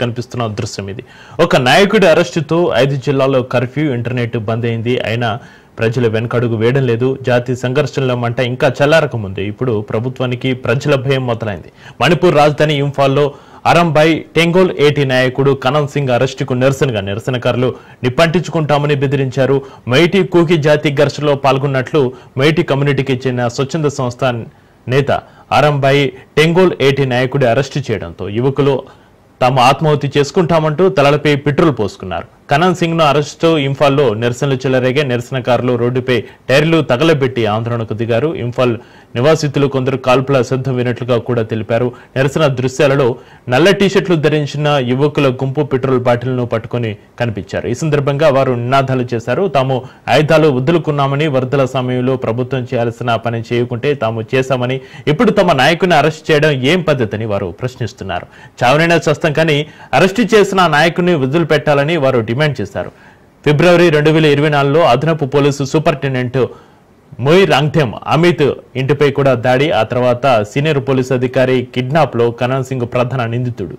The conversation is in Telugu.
కనిపిస్తున్న దృశ్యం ఇది. ఒక నాయకుడి అరెస్టుతో 5 జిల్లాల్లో కర్ఫ్యూ, ఇంటర్నెట్ బంద్ అయింది. అయినా ప్రజలు వెనకడుగు వేయడం లేదు. జాతి సంఘర్షణల మంట ఇంకా చల్లారకముంది. ఇప్పుడు ప్రభుత్వానికి ప్రజల భయం మొదలైంది. మణిపూర్ రాజధాని ఇంఫాల్లో అరంబై టెంగోల్ ఏటి నాయకుడు కనన్ సింగ్ అరెస్టుకు నిరసనకారులు నిప్పంటించుకుంటామని బెదిరించారు. మైటీ కూకి జాతి ఘర్షణలో పాల్గొన్నట్లు మైటీ కమ్యూనిటీకి చెందిన స్వచ్ఛంద సంస్థ నేత అరంబై టెంగోల్ ఏటి నాయకుడి అరెస్టు చేయడంతో యువకులు తాము ఆత్మహత్య చేసుకుంటామంటూ తలలపై పెట్రోల్ పోసుకున్నారు. కనన్ సింగ్ ను అరెస్టు ఇంఫాల్లో నిరసనలు చెలరేగే. నిరసనకారులు రోడ్డుపై టైర్లు తగలబెట్టి ఆందోళనకు దిగారు. ఇంఫాల్ నివాసితులు కొందరు కాల్పుల శబ్దం వినట్లుగా కూడా తెలిపారు. నిరసన దృశ్యాలలో నల్ల టీషర్ట్లు ధరించిన యువకుల గుంపు పెట్రోల్ బాటిల్ను పట్టుకుని కనిపించారు. ఈ సందర్భంగా వారు నినాదాలు చేశారు. తాము ఆయుధాలు వదులుకున్నామని, వరదల సమయంలో ప్రభుత్వం చేయాల్సిన పని చేయకుంటే తాము చేశామని, ఇప్పుడు తమ నాయకుని అరెస్ట్ చేయడం ఏం పద్ధతిని వారు ప్రశ్నిస్తున్నారు. చావనైనా చస్తాం కానీ అరెస్టు చేసిన నాయకుని వదిలిపెట్టాలని వారు డిమాండ్ చేశారు. ఫిబ్రవరి 2024లో అదనపు పోలీసు సూపరింటెండెంట్ మొయ్ రాంగ్థెమ్ అమిత్ ఇంటిపై కూడా దాడి. ఆ తర్వాత సీనియర్ పోలీసు అధికారి కిడ్నాప్ లో కనన్ సింగ్ ప్రధాన నిందితుడు.